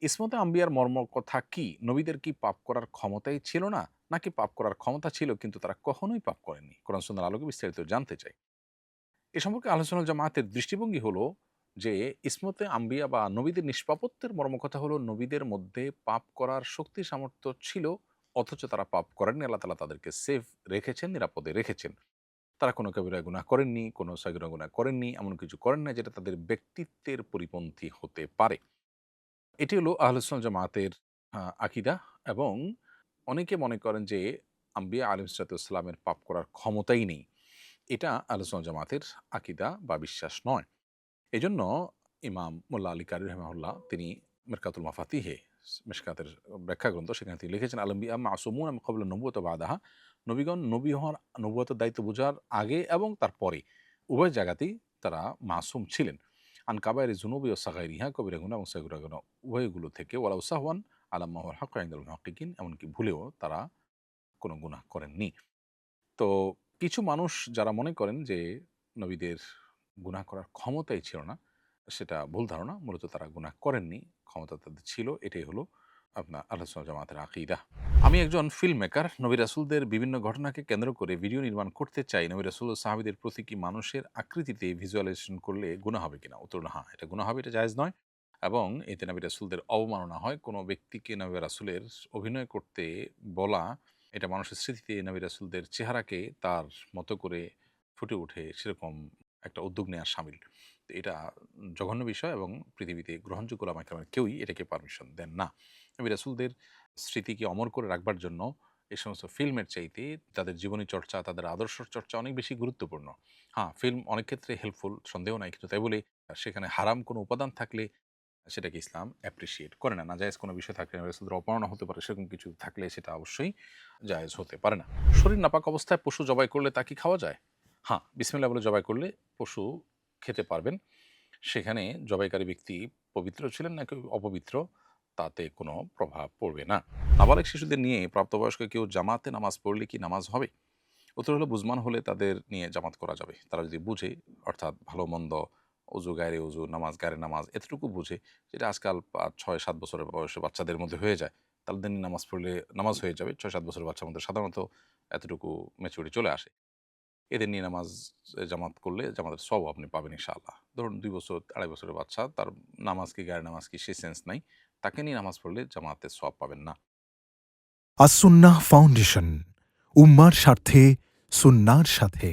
ইসমতে আম্বিয়ার মর্মকথা কি? নবীদের কি পাপ করার ক্ষমতাই ছিল না? নাকি পাপ করার ক্ষমতা ছিল কিন্তু তারা কখনোই পাপ করেননি? কোরআন সুন্নাহর আলোকে বিস্তারিত জানতে চাই। এ সম্পর্কে আহলে সুন্নাহ ওয়াল জামাতের দৃষ্টিভঙ্গি হলো যে ইসমতে আম্বিয়া বা নবীদের নিষ্পাপত্বের মর্মকথা হলো নবীদের মধ্যে পাপ করার শক্তি সামর্থ্য ছিল অথচ তারা পাপ করেননি। আল্লাহ তাআলা তাদেরকে সেফ রেখেছেন, নিরাপদে রেখেছেন। তারা কোনো কবিরা গুনাহ করেননি, কোনো সগীরা গুনাহ করেননি, এমন কিছু করেন নাই যেটা তাদের ব্যক্তিত্বের পরিপন্থী হতে পারে। এটি হলো আহলুস সুন্নাহ জামাতের আকীদা এবং অনেকে মনে করেন যে আম্বিয়া আলাইহিসসালামের পাপ করার ক্ষমতাই নেই। এটা আহলুস সুন্নাহ জামাতের আকীদা বা বিশ্বাস নয়। এজন্য ইমাম মোল্লা আলী কারি রাহিমাহুল্লাহ তিনি মিরকাতুল মাফাতিহে মিশকাতের ব্যাখ্যা গ্রন্থ সেখানে তিনি লিখেছেন আল আম্বিয়া মাসুমুন ক্বাবলা নবুওয়াত ওয়া বা'দাহা। নবীগণ নবী হওয়ার নবুয়তের দায়িত্ব বোঝার আগে এবং তার পরে উভয় জায়গাতেই তারা মাসুম ছিলেন। আন কাবাইরি যুনুবি ওয়া সাগাইরিহা কবিরা গুনাহ এবং সগীরা গুনাহ উভয়গুলো থেকে ওয়ালাউ সাহওয়ান আলা মা হুয়াল হাক্কু ইনদাল মুহাক্কিকিন এমনকি ভুলেও তারা কোনো গুনাহ করেননি। তো কিছু মানুষ যারা মনে করেন যে নবীদের গুনাহ করার ক্ষমতাই ছিল না, সেটা ভুল ধারণা। মূলত তারা গুনাহ করেননি, ক্ষমতা তাদের ছিল। এটাই হলো আপনার আহলে সুন্নাহ জামাতের আকীদা। আমি একজন ফিল্ম মেকার। নবী রাসূলদের বিভিন্ন ঘটনাকে কেন্দ্র করে ভিডিও নির্মাণ করতে চাই। নবী রাসূল ও সাহাবীদের প্রতীকী মানুষের আকৃতিতে ভিজুয়ালাইজেশন করলে গুনাহ হবে কিনা? উত্তর হলো হ্যাঁ, এটা গুনাহ হবে, এটা জায়েজ নয় এবং এতে নবী রাসূলদের অবমাননা হয়। কোনো ব্যক্তিকে নবী রাসূলের অভিনয় করতে বলা এটা মানুষের স্মৃতিতে নবী রাসূলদের চেহারাকে তার মতো করে ফুটে ওঠে সেরকম একটা উদ্যোগ নেওয়া শামিল। তো এটা জঘন্য বিষয় এবং পৃথিবীতে গ্রহণযোগ্য ওলামা কেরামের কেউই এটাকে পারমিশন দেন না। নবী রাসূলদের স্মৃতিকে অমর করে রাখবার জন্য এই সমস্ত ফিল্মের চাইতে তাদের জীবনী চর্চা, তাদের আদর্শ চর্চা অনেক বেশি গুরুত্বপূর্ণ। হ্যাঁ, ফিল্ম অনেক ক্ষেত্রে হেল্পফুল, সন্দেহ নাই। কিন্তু তাই বলে সেখানে হারাম কোনো উপাদান থাকলে সেটাকে ইসলাম অ্যাপ্রিশিয়েট করে না। নাজায়েজ কোনো বিষয় থাকলে নবী রাসূলদের অপমাননা হতে পারে, সেরকম কিছু থাকলে সেটা অবশ্যই জায়েজ হতে পারে না। শরীর নাপাক অবস্থায় পশু জবাই করলে তা কি খাওয়া যায়? হ্যাঁ, বিসমিল্লাহ বলে জবাই করলে পশু খেতে পারবেন। সেখানে জবাইকারী ব্যক্তি পবিত্র ছিলেন নাকি অপবিত্র তাতে কোনো প্রভাব পড়বে না। নাবালেগ শিশুদের নিয়ে প্রাপ্তবয়স্ক কেউ জামাতে নামাজ পড়লে কি নামাজ হবে? উত্তর হলো বুঝমান হলে তাদের নিয়ে জামাত করা যাবে। তারা যদি বুঝে অর্থাৎ ভালো-মন্দ, অজু গায়রে অজু, নামাজ গায়রে নামাজ এতটুকু বুঝে যেটা আজকাল ৬-৭ বছরের বয়সী বাচ্চাদের মধ্যে হয়ে যায়। তাদের নিয়ে নামাজ পড়লে নামাজ হয়ে যাবে। ৬-৭ বছরের বাচ্চার মধ্যে সাধারণত এতটুকু ম্যাচুরিটি চলে আসে। এদের নিয়ে নামাজ জামাত করলে জামাতের সওয়াব আপনি পাবেন ইনশাআল্লাহ। ধরুন ২ বছর, ২.৫ বছরের বাচ্চা তার নামাজ কি গায়রে নামাজ কি সে সেন্স নাই। তাকে নিয়ে নামাজ পড়লে জামাতের সওয়াব পাবেন না। আসুন্নাহ ফাউন্ডেশন উম্মার স্বার্থে সুন্নাহর সাথে।